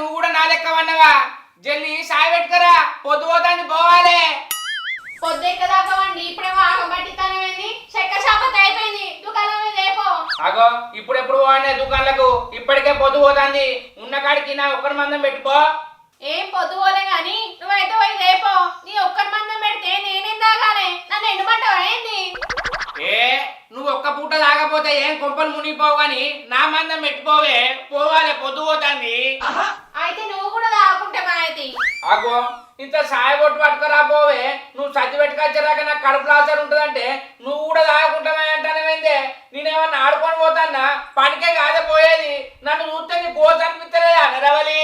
నువ్వు కూడా నా లెక్క వన్నవా జల్లి సాయ పెట్టుకరా పొద్దు పోతాన్ని పోవాలి పొద్దెక్కదాకావండి ఇప్పుడేమో ఆగం పట్టిస్తానేమైంది చెక్క షాపత్ అయిపోయింది దుకాణం మీద లేపో అగో ఇప్పుడెప్పుడు పోవాలే దుకాణాలకు ఇప్పటికే పొద్దు పోతాంది ఉన్న కాడికి నా ఒక్కడి మందం పెట్టుకో ఏం పొద్దు పోలే గాని నువ్వైతే పోయి లేపో నీ ఒక్కరి మందం పెడితే నేనేం తాగానే నన్ను ఎండమంటావా ఏంది ఏ నువ్వు ఒక్క పూట తాగపోతే ఏం కొంపలు మునిగిపోవు గాని నా మందం పెట్టుకోవే పోవాలి పొద్దు పోతాంది అయితే నువ్వు కూడా తాగుకుంటే మాయతి అగో ఇంత సాయ కొట్టు పట్టుకురా పోవే నువ్వు సర్ది పెట్టుకొచ్చారాక నాకు కడుపు లాసర్ ఉంటుందంటే నువ్వు కూడా తాగుకుంటావే అంటానేమైందే నేనేమన్నా ఆడుకొని పోతాన్నా పనికే కాదే పోయేది నన్ను చూస్తే నీ కోచ్ అనిపిస్తలేదా నరవలి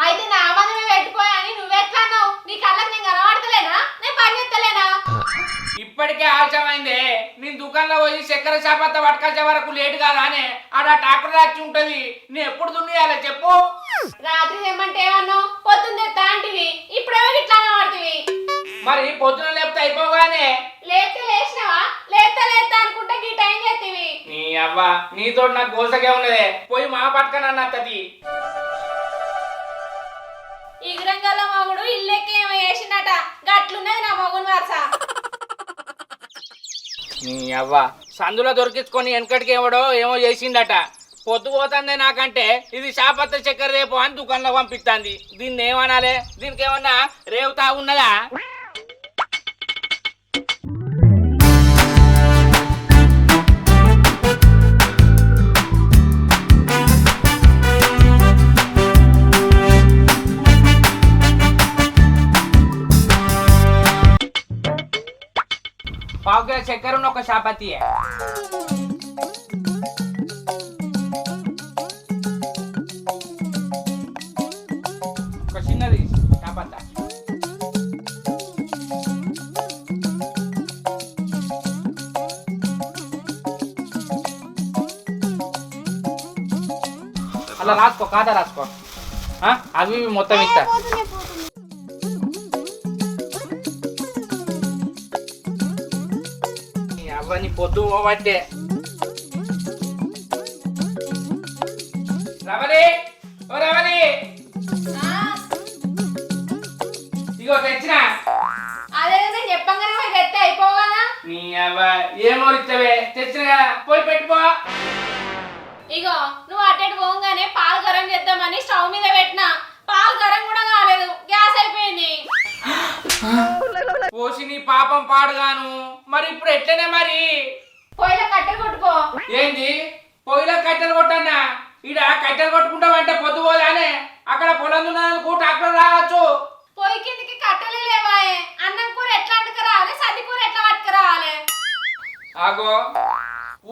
అయితే నా మందమే పెట్టుకోయని నువ్వెట్లా అన్నావు నీ కళ్ళకి నేను కనబడతలేనా నేను పని చేస్తలేనా ఇప్పటికే ఆలస్యమైందే నేను దుకాణంలో పోయి చక్కెర చాపత్త పట్టుకొచ్చే వరకు లేటు కాదానే ఆడ ట్రాక్టర్ వచ్చి ఉంటది నేను ఎప్పుడు దున్నియాలి చెప్పు రాత్రి తెమ్మంటే ఏమన్నావు పొద్దున్న తెస్తా అంటివి ఇప్పుడేమో ఇట్లా కనబడుతుంది మరి పొద్దున లేపితే అయిపోగానే లేస్తే లేచినావా లేస్తా అనుకుంటే ఈ టైం చేతివి నీ అవ్వ నీతో నాకు గోసకే ఉన్నదే పోయి మా పట్టుకనన్నది ఇగురంగల మగుడు ఇల్లెక్కి ఏమో వేసిండట గట్లున్నది నా మగుని వరుస నీ అవ్వ సందులో దొరికించుకొని వెనకటికి ఏమడో ఏమో చేసిండట పొద్దు పోతుందే నాకంటే ఇది చాపత్త చక్కెర రేపు అని దుకాణంలో పంపిస్తుంది దీన్ని ఏమనాలి దీనికి ఏమన్నా రేవుతా ఉన్నదా పావు కిలో చక్కెర ఉన్న ఒక చాపత్తి ఒక చిన్నది చాపత్త అలా రాసుకో కాదా రాసుకో అవి మొత్తం ఇస్తా అవన్నీ పొద్దు పోవట్టే రవలి ఓ రవలి ఇగో తెచ్చినా అదే నేను చెప్పంగానే పోయి తెస్తే అయిపోగానా నీ అవ్వ ఏమో ఇచ్చవే తెచ్చినా పోయి పెట్టుకో ఇగో నువ్వు అట్టెటు పోగానే పాలు గరం చేద్దామని స్టవ్ మీద పెట్టినా పాలు గరం కూడా కాలేదు గ్యాస్ అయిపోయింది పోసి నీ పాపం పాడుగాను మరి ఇప్పుడు ఎట్లనే మరి పొయ్యిలో కట్టెలు కొట్టుకో ఏంది పొయ్యిలో కట్టెలు కొట్టన్నా ఈడ కట్టెలు కొట్టుకుంటావంటే పొద్దు పోదానే అక్కడ పొలం దున్నందుకు ట్రాక్టర్ రావచ్చు పొయ్యి కిందికి కట్టెలు లేవాయే అన్నం కూర ఎట్లా అంటుకురావాలి సది కూర ఎట్లా పట్టుకురావాలి ఆగో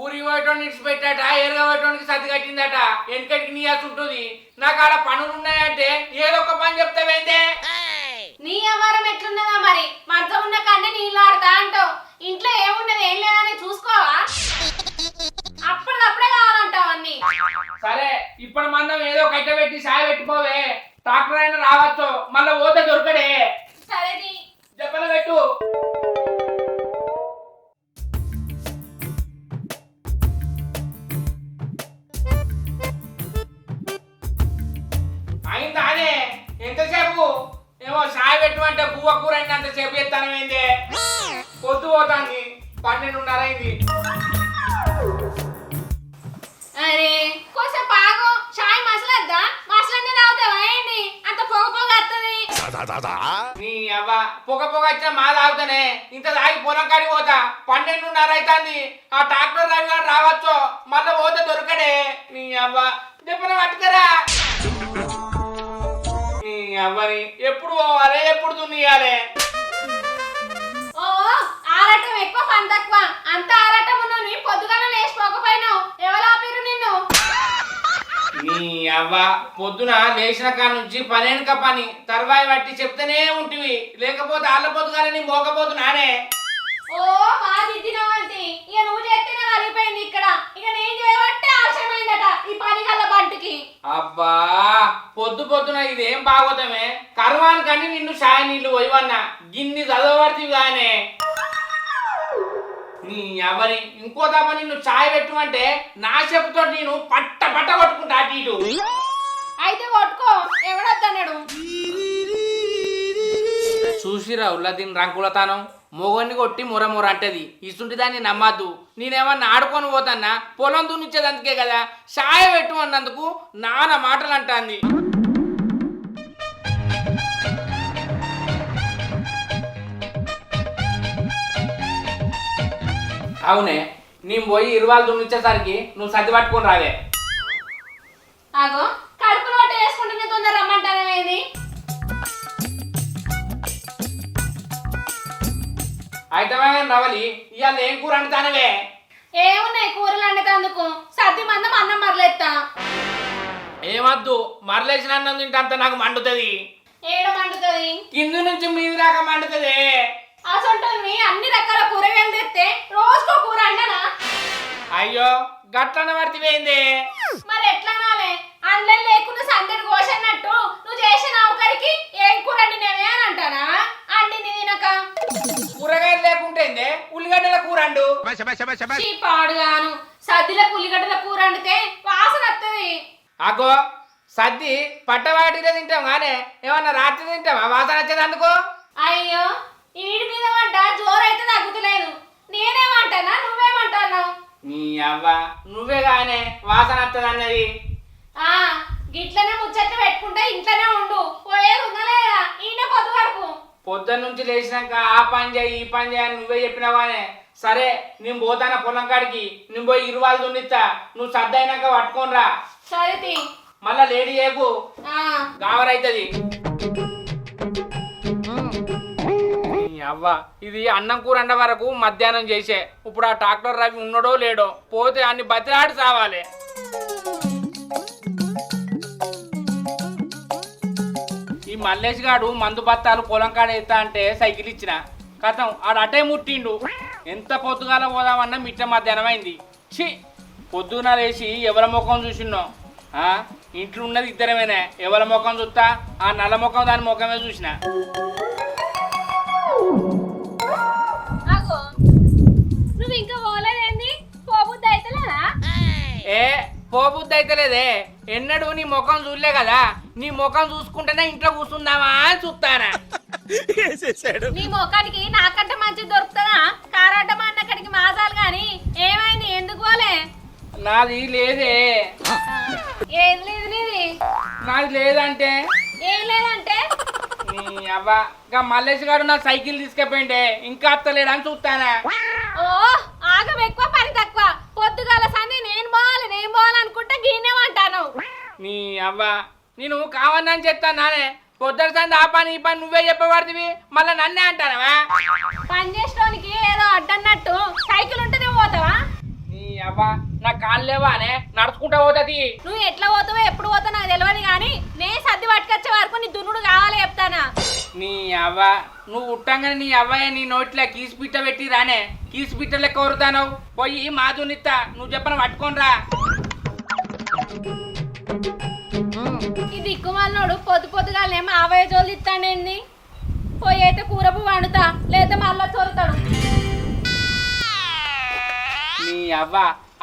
ఊరి పోయటోని ఇడిచిపెట్టాట ఎరుగా పోయటోనికి సర్ది కట్టిందట వెనకటికి నీయాల్సి ఉంటుంది నాకు ఆడ పనులు ఉన్నాయంటే ఏదో ఒక పని చెప్తావేందే నీ వ్యవహారం ఎట్లున్నదా మరి మధ్య ఉన్న కన్నే నీళ్ళు ఆడతా అంటావు ఇంట్లో ఏమున్నది ఏం లేదని చూసుకోవా అప్పటికప్పుడే కావాలంటావు అన్ని సరే ఇప్పుడు మందం ఏదో కట్ట పెట్టి సాయ పెట్టుకోవే ట్రాక్టర్ అయినా రావచ్చు మళ్ళీ పోతే దొరకడే సరేది చెప్పలు పెట్టు అయిందానే ఎంతసేపు ఏమో సాయ పెట్టమంటే పువ్వ కూర అంతసేపు ఎత్తానమైందే పొద్దు పోతాంది 12:30 అయింది అరే కొంచెం పాగో చాయ్ మసలద్దా మసలన్నీ తాగుతావా ఏంటి అంత పొగ పొగ వస్తుంది నీ అవ్వ పొగ వచ్చిన మా తాగుతానే ఇంత తాగి పొలం కాడికి పోతా 12:30 అవుతుంది ఆ ట్రాక్టర్ డ్రైవర్ రావచ్చు మళ్ళీ పోతే దొరకడే నీ అవ్వ చెప్పిన పట్టుకరా నీ అవ్వని ఎప్పుడు పోవాలి ఎప్పుడు దున్నియాలి ఓ ఆరాటం ఎక్కువ పని తక్కువ అంత ఆరాటం ఉన్నావు పొద్దుగానే లేచిపోకపోయినావు ఎవరు ఆపిరు నిన్ను నీ అవ్వ పొద్దున లేచిన కాడ నుంచి పనేనుక పని తర్వాయి బట్టి చెప్తూనే ఉంటివి లేకపోతే ఆళ్ళ పొద్దుగాలని మోకపోతున్నానే ఓ మా దిద్దినవంతి ఇక నువ్వు చేస్తేనే కలిగిపోయింది ఇక్కడ ఇక నేను చేయబట్టే ఆలస్యమైందట ఈ పని గల్ల బంటికి అబ్బా పొద్దున ఇదేం బాగోతమే కర్మానికని నిన్ను సాయ నీళ్ళు పోయివన్నా గిన్ని చదవబడితివి గానే నీ ఎవరి ఇంకో తప్ప నిన్ను చాయ్ పెట్టమంటే నా చెప్పుతో నేను పట్ట కొట్టుకుంటా అటు ఇటు అయితే కొట్టుకో ఎవడొద్దన్నాడు. చూసిరా ఉల్లదీన్ రంకులతానం మొగన్ని కొట్టి మురముర అంటది. ఇసుంటి దాన్ని నమ్మద్దు. నేనేమన్నా ఆడుకొని పోతాన్నా పొలం దున్నిచ్చేది అందుకే కదా సాయ పెట్టు అన్నందుకు నాన్న మాటలు అంటాంది. అవునే నేను పోయి ఇరువాళ్ళు దున్నిచ్చేసరికి నువ్వు సర్ది పట్టుకొని రావే. ఆగో కడుపులో వంట చేసుకుంటేనే తొందర రమ్మంటానేది. అయితే రవలి ఇవాళ ఏం కూర అంటానవే? ఏమున్నాయి కూరలు అండేందుకు సద్ది మందం అన్నం మరలేస్తా. ఏమద్దు మరలేసిన అన్నం తింటే అంత నాకు మండుతుంది. ఏడ మండుతుంది? కింద నుంచి మీది దాకా మండుతుంది. అసొంటోని అన్ని రకాల కూరగాయలు తెస్తే రోజుకో కూర అండనా? అయ్యో గట్లన పడిపోయింది. మరి ఎట్లా నాలే అన్నం లేకుండా సందడి కోసన్నట్టు నువ్వు చేసిన నౌకరికి ఏం కూర అండినవే అని అంటానా? అండింది తినక కూరగాయలు లేకుంటే ఉల్లిగడ్డల కూర అండు. పాడుగాను సద్దిలకు ఉల్లిగడ్డల కూర అండితే వాసన వస్తుంది. అగో సద్ది పట్టవాటిలో తింటాం కానీ ఏమన్నా రాత్రి తింటామా వాసన వచ్చేది అందుకో? అయ్యో ఈడి మీద పడ్డ జోరైతే తగ్గుతలేదు. నేనేమంటానా నువ్వేమంటానా? నీ అవ్వ నువ్వే గానే వాసన వస్తుంది అన్నది. గిట్లనే ముచ్చట్లు పెట్టుకుంటే ఇంట్లోనే ఉండు. పోయేది ఉందలేదా ఈయన పొద్దు గడుపు. పొద్దున్న నుంచి లేచినాక ఆ పని చేయి ఈ పని చేయి అని నువ్వే చెప్పినావానే. సరే నేను పోతానా పొలం కాడికి. నేను పోయి ఇరువాళ్ళు దున్నిస్తా. నువ్వు సర్దైనాక పట్టుకొని రా. సరే మళ్ళా లేడీ చేయకు గావరైతుంది. అవ్వ ఇది అన్నం కూర అండ వరకు మధ్యాహ్నం చేసే. ఇప్పుడు ఆ ట్రాక్టర్ రవి ఉన్నాడో లేడో పోతే అన్ని బతిలాడి సావాలి. ఈ మల్లేష్ గాడు మందు బత్తాలు పొలం కాడ ఎత్తా అంటే సైకిల్ ఇచ్చిన కథం ఆడు అటే ముట్టిండు. ఎంత పొద్దుగాల పోదామన్నా మిట్ట మధ్యాహ్నం అయింది. ఛీ పొద్దున లేచి ఎవరి ముఖం చూసిన్నో. ఇంట్లో ఉన్నది ఇద్దరమేనే. ఎవరి ముఖం చూస్తా ఆ నల్ల ముఖం దాని ముఖమే చూసిన. నువ్వు ఇంకా పోలేదేంది? పోబుద్ది అయితేలేదా? పోబుద్ది అయితేలేదే. ఎన్నడూ నీ ముఖం చూడలే కదా. నీ ముఖం చూసుకుంటేనే ఇంట్లో కూర్చుందామా అని చూస్తానా. నీ ముఖానికి నాకంటే మంచి దొరుకుతుందా? కారాటం అన్నక్కడికి మాసాలు గాని ఏమైంది? ఎందుకు పోలే? నాది లేదే. ఏది లేదు నీది? నాది లేదంటే ఏం లేదంటే నీ అవ్వ ఇంకా మల్లేష్ గారు నా సైకిల్ తీసుకెళ్ళిపోయిండే ఇంకా అత్తలేడని చూస్తానా. ఓ ఆగం ఎక్కువ పని తక్కువ. పొద్దుగాల సంది నేను పోవాలనుకుంటే గీనేమంటాను. నీ అవ్వ నేను కావద్దని చెప్తాను నానే. పొద్దున సంది ఆ పని ఈ పని నువ్వే చెప్పబడుతుంది మళ్ళీ నన్నే అంటానవా? పని చేసేటోనికి ఏదో అడ్డన్నట్టు సైకిల్ ఉంటేనే పోతావా? నీ అవ్వ నా కాళ్ళు లేవానే నడుచుకుంటా పోతుంది. నువ్వు ఎట్లా పోతావో ఎప్పుడు పోతావు నాకు తెలియదు కానీ నేను సర్ది పట్టుకొచ్చే వరకు నీ దున్నుడు కావాలి చెప్తానా. నీ అవ్వ నువ్వు ఉట్టంగానే నీ అవ్వయ్య నీ నోట్లో కీసు పిట్ట పెట్టి రానే. కీసు పిట్ట లెక్క కొరుతాను. పోయి మా దున్నిత్తా. నువ్వు చెప్పను పట్టుకొని రా. ఈ దిక్కుమాలినోడు పొద్దుగాలనేమో ఆవయ్య జోలు ఇస్తాడేంది. పోయి అయితే కూరపు వండుతా లేదా మళ్ళా చోరుతాడు. నీ అవ్వ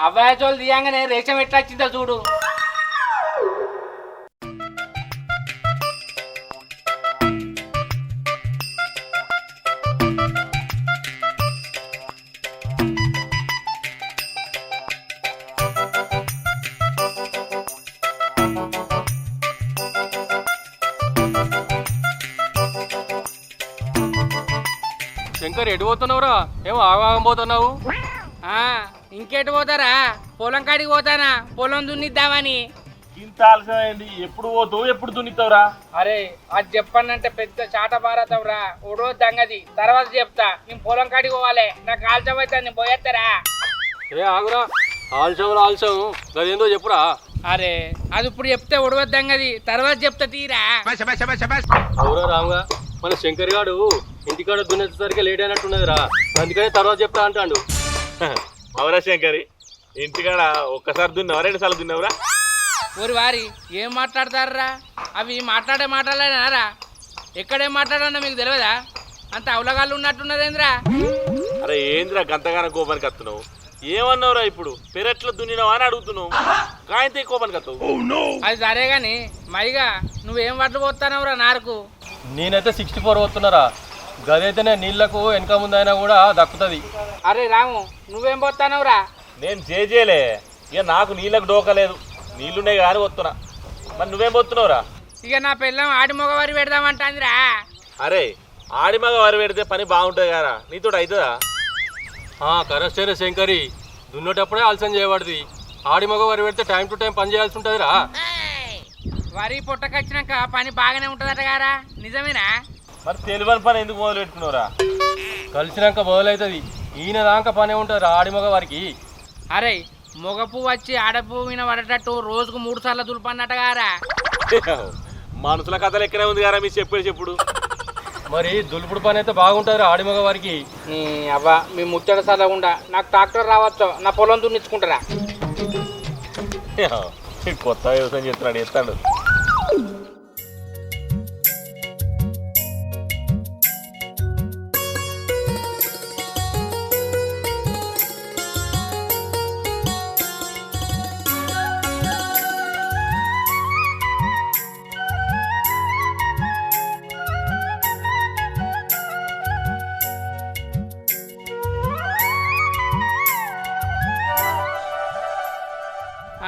అవ్వయ్య చోలు తీయంగానే రేషం ఎట్లా వచ్చిందో చూడు. శంకర్ ఎటు పోతున్నావురా? ఏమో ఆగం పోతున్నావు. ఇంకెటు పోతారా? పొలం కాడికి పోతానా పొలం దున్నిద్దామని. ఇంత ఆలస్యమైంది. ఎప్పుడు పోతావు ఎప్పుడు దున్నిస్తావురా? అరే అది చెప్పానంటే పెద్ద చాట భారతవురా. ఓడో దంగది తర్వాత చెప్తా. నేను పొలం కాడికి పోవాలి. నాకు ఆలస్యం అవుతుంది. నేను పోయేస్తారా? ఏ ఆగురా ఆలస్యం అదేందో చెప్పురా. అరే అది ఇప్పుడు చెప్తే ఉడవద్దంగది తర్వాత చెప్తా తీరా. అవురా రాముగా మన శంకర్ గాడు ఇంటికాడ దున్నేసరికి లేట్ అయినట్టున్నదిరా. అందుకని తర్వాత చెప్తా అంటాడు. అవురా శంకరి ఇంటికాడ ఒక్కసారి దున్నావా 2 సార్లు దున్నావురా? ఊరి వారి ఏం మాట్లాడతారా? అవి మాట్లాడే మాట్లాడలేనారా? ఎక్కడేం మాట్లాడన్నా మీకు తెలియదా? అంత అవలగాళ్ళు ఉన్నట్టున్నదేంద్రా? అరే ఏంద్రా గంతగానో కోపానికి వస్తున్నావు? ఏమన్నావురా ఇప్పుడు పెరట్లో దున్నినావా అని అడుగుతున్నావు కాయంత ఎక్కువ పని కత్తావు. అది సరే గాని మైగా నువ్వేం వడ్లు పోతానవురా నారుకు? నేనైతే 64 పోతున్నారా, గదైతేనే నీళ్లకు వెనక ముందైనా కూడా దక్కుతుంది. అరే రాము నువ్వేం పోతానవురా? నేను చేయలే, ఇక నాకు నీళ్ళకు డోకలేదు, నీళ్ళున్నాయి కానీ పోతున్నా. మరి నువ్వేం పోతున్నావురా? ఇక నా పిల్లం ఆడి మగవారి పెడదామంటాందిరా. అరే ఆడి మగ వారు పెడితే పని బాగుంటుంది కదా, నీతో అవుతుందా? కరెక్టేనే శంకరి, దున్నేటప్పుడే ఆలస్యం చేయబడింది. ఆడి మగ వరి పెడితే టైం టు టైం పని చేయాల్సి ఉంటుందిరా. వరి పుట్టకొచ్చినాక పని బాగానే ఉంటుందట గారా, నిజమేనా? మరి తెలివని పని ఎందుకు మొదలు పెట్టుకున్నావురా? కలిసినాక మొదలవుతుంది, ఈయన దాకా పనే ఉంటుంది ఆడి మగ వారికి. అరే మొగ పువ్వు వచ్చి ఆడపువ్వు మీద పడేటట్టు రోజుకు 3 సార్లు దులిపన్నట గారా. మనుషుల కథలు ఎక్కడే ఉంది కదా మీరు చెప్పుడు. మరి దులుపుడు పని అయితే బాగుంటుంది ఆడి మగ వారికి. అవ్వా మీ ముచ్చట చదవకుండా నాకు ట్రాక్టర్ రావచ్చు, నా పొలం దున్నిచ్చుకుంటారా? కొత్త వ్యవసాయం చేస్తున్నాడు ఎత్తాడు.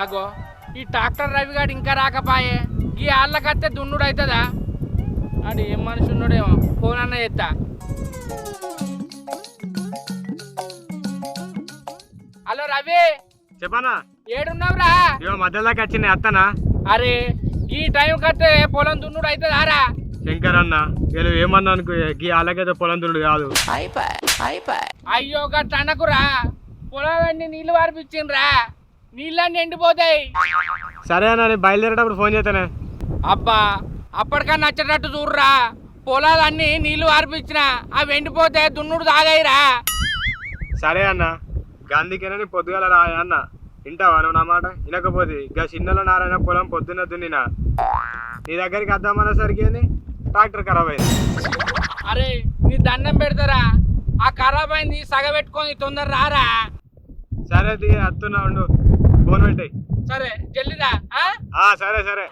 అగో ఈ ట్రాక్టర్ రవిగాడు ఇంకా రాకపాయే, ఈ ఆళ్ళకత్తే దున్నుడు అవుతుందా? అది ఏం మనిషి ఉన్నాడేమో, ఫోన్ అన్న చేస్తా. హలో రవి, చెప్పనా? ఏడున్నావురా? ఇవో మధ్యలోకి వచ్చింది అత్తనా. అరే ఈ టైం కత్తే పొలం దున్నుడు అవుతుందారా? శంకర్ అన్న నేను ఏమన్నా అనుకో, ఈ అలాగైతే పొలం దున్నుడు కాదు. అయ్యో గట్ట అనకురా, పొలాలన్నీ నీళ్లు వారిపించిండ్రా, నీళ్ళన్నీ ఎండిపోతాయి. సరే అన్న, నేను బయలుదేరేటప్పుడు ఫోన్ చేస్తానే. అబ్బా అప్పటికన్నా నచ్చేటట్టు చూడరా, పొలాలన్నీ నీళ్లు వారిపించిన అవి ఎండిపోతే దున్నుడు తాగాయిరా. సరే అన్న, గాంధీకేనా పొద్దుగాల రా అన్న. వింటావా నువ్వు నా మాట? వినకపోతే ఇక చిన్నలో నారాయణ పొలం పొద్దున్న దున్నినా, నీ దగ్గరికి వద్దామనేసరికి ట్రాక్టర్ ఖరాబ్ అయింది. అరే నీ దండం పెడతారా, ఆ ఖరాబ్ అయింది సగబెట్టుకొని తొందర రారా. సరే వస్తున్నా ఉండు, ఫోన్ పెట్టాయి. సరే జల్లిదా. సరే సరే.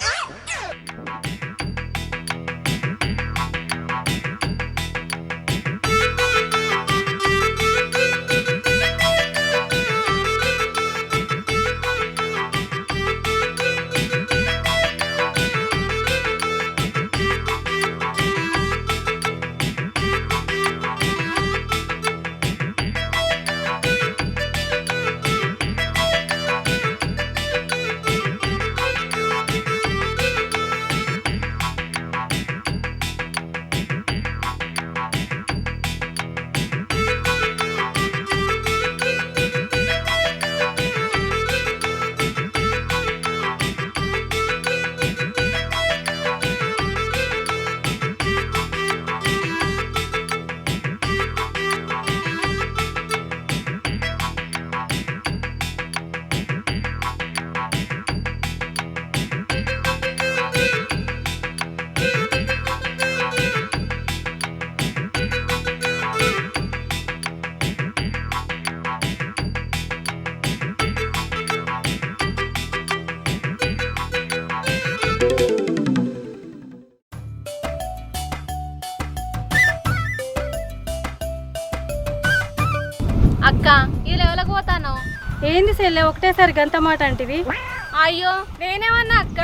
అక్క ఈ లెవెలకు పోతాను. ఏంది సెల్లె ఒకటేసారి గంత మాట అంటివి? అయ్యో నేనేమన్నా అక్క,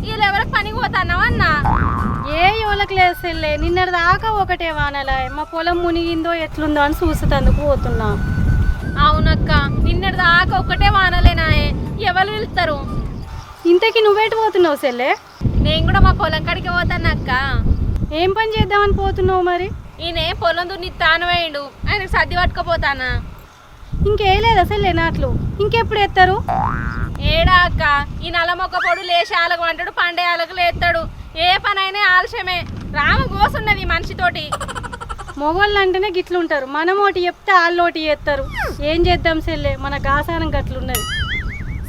ఈ లెవెలకు పనికి పోతాన్నావు అన్నా. ఏ యోలకు లేదు సెల్లె, నిన్నటి దాకా ఒకటే వానలా, మా పొలం మునిగిందో ఎట్లుందో అని చూసేందుకు పోతున్నా. అవునక్క నిన్నటి దాకా ఒక్కటే వానలేనాయే, ఎవరు వెళ్తారు? ఇంతకి నువ్వేటి పోతున్నావు సెల్లె? నేను కూడా మా పొలం కాడికి పోతాను అక్క. ఏం పని చేద్దామని పోతున్నావు మరి? ఈయన పొలం దున్నిత్తాను వేయండు, ఆయనకు సర్ది పట్టుకుపోతానా. ఇంకేయలేదు అసలే నాట్లు, ఇంకెప్పుడు ఎత్తారు? ఏడా అక్క, ఈ నల్లమొక్క పొడు లేచి ఆలకు అంటాడు, పండే ఆలకు లేస్తాడు, ఏ పని అయినా ఆలస్యమే. రామ గోసున్నది మనిషితోటి. మొగోళ్ళు అంటేనే గిట్లుంటారు, మనం ఒకటి చెప్తే వాళ్ళు ఒకటి చేస్తారు. ఏం చేద్దాం సెల్లె, మన గాసానం గట్లున్నది.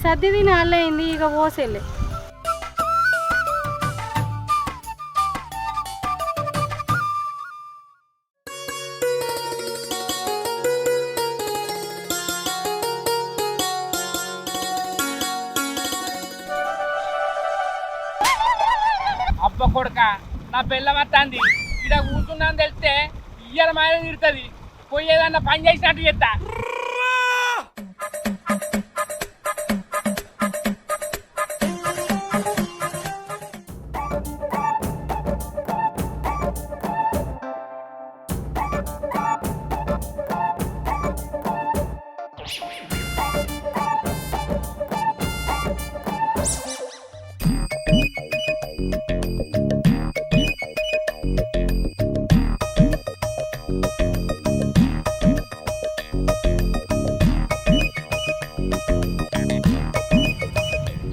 సర్ది తిని అల్లయింది, ఇక ఓ సెల్లె. అబ్బ కొడుక నా పిల్ల వస్తుంది ఇక్కడ కూర్చున్నాను తెలిస్తే ఇయ్యాల మాయ తిడుతుంది పోయేదన్నా పని చేసినట్టు చెప్తా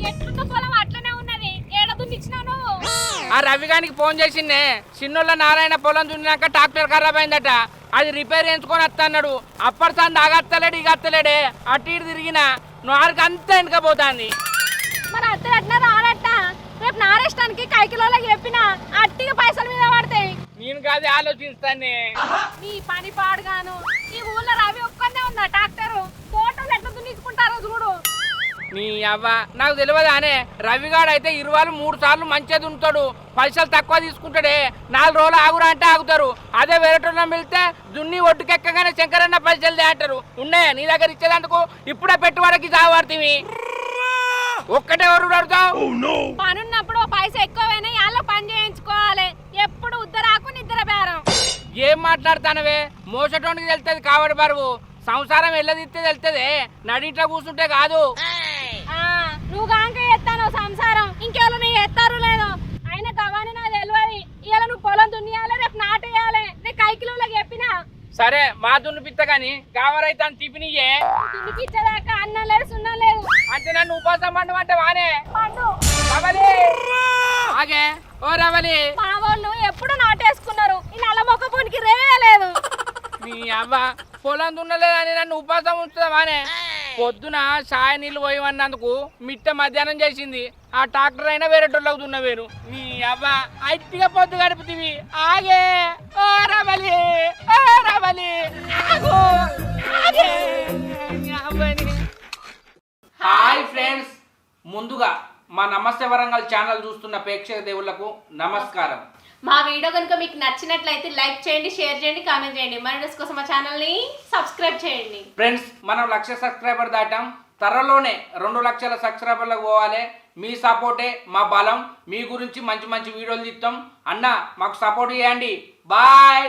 ఎట్లుందో పొలం అట్లనే ఉన్నది ఏడ దున్నిచ్చినావు నువ్వు ఆ రవిగానికి ఫోన్ చేసిందే చిన్నోళ్ళ నారాయణ పొలం దున్నాక ట్రాక్టర్ ఖరాబ్ అయిందట అది రిపేర్ చేయించుకొని వస్తాడు అప్పటిసారి ఆగత్తలేడు ఇక అత్తలేడే అటు ఇటు తిరిగిన నారుకు అంతా వెనకపోతుంది మరి అత్తలు అట్లా రాడట రేపు నారేష్టానికి కైకిలోకి చెప్పిన అట్టిగా పైసల మీద పడతాయి నేను కాదు ఆలోచిస్తానే నీ పని పాడుగాను ఈ ఊళ్ళో రవి ఒక్కనే ఉందా ట్రాక్టర్ తోటలు ఎట్లా దున్నించుకుంటారో చూడు నీ అవ్వ నాకు తెలియదు అనే రవిగాడు అయితే 23 సార్లు మంచిగా దున్నుతాడు పైసలు తక్కువ తీసుకుంటాడే 4 రోజులు ఆగురా అంటే ఆగుతారు అదే వేరేటోళ్ళ వెళ్తే దున్ని ఒడ్డుకెక్కగానే శంకరన్న పైసలు అంటారు ఉన్నాయా నీ దగ్గర ఇచ్చేదందుకు ఇప్పుడే పెట్టుబడికి సాగుపడుతుంది ఒక్కటే ఎవరు పడతావు పనున్నప్పుడు పైస ఎక్కువైనా వాళ్ళ పని చేయించుకోవాలి ఎప్పుడు ఉద్దరాకు నిద్ర బేరం ఏం మాట్లాడతానవే మోసటోనికి తెలుస్తుంది కావడి బరువు సంసారం వెళ్ళదిస్తే తెలుస్తుంది నడింట్లో కూర్చుంటే కాదు నువ్వు కాంక ఎత్తాను సంసారం ఇంకెవరు నీ ఎత్తారు లేదు అయినా గవాని నాకు తెలియదు ఇవాళ నువ్వు పొలం దున్నియాలి రేపు నాటేయాలి నీ కైకిలోకి చెప్పినా సరే మా దున్నిపిత్త గాని కావరైతే అని తిప్పినియే దున్నిపిచ్చేదాకా అన్నం లేదు సున్నం లేదు అంటే నన్ను ఉపాసం పండమంటే వానే పండు రవలి ఆగే ఓ రవలి మా వాళ్ళు ఎప్పుడు నాటేసుకున్నారు ఈ నల్ల మొక్క పొనికి రేయలేదు నీ అవ్వ పొలం దున్నలేదని నన్ను ఉపాసం ఉంచుతా వానే పొద్దున సాయ నీళ్ళు పోయమన్నందుకు మిట్ట మధ్యాహ్నం చేసింది ఆ ట్రాక్టర్ అయినా వేరేటోళ్ళకు దున్నవేరు నీ అవ్వ అట్టిగా పొద్దు గడుపుతీవి ఆగే ఓ రవలి ఓ రవలి ఆగు ఆగే నీ అవ్వని. హాయ్ ఫ్రెండ్స్, ముందుగా మా నమస్తే వరంగల్ ఛానల్ చూస్తున్న ప్రేక్షక దేవుళ్లకు నమస్కారం. మా వీడియో కనుక మీకు నచ్చినట్లయితే లైక్ చేయండి, షేర్ చేయండి, కామెంట్ చేయండి. మన వీడియోస్ కోసం మా ఛానల్ని సబ్స్క్రైబ్ చేయండి. ఫ్రెండ్స్, మనం 1,00,000 సబ్స్క్రైబర్ దాటాం. త్వరలోనే 2,00,000 సబ్స్క్రైబర్లకు పోవాలి. మీ సపోర్టే మా బలం. మీ గురించి మంచి మంచి వీడియోలు తీస్తాం అన్న, మాకు సపోర్ట్ చేయండి. బాయ్.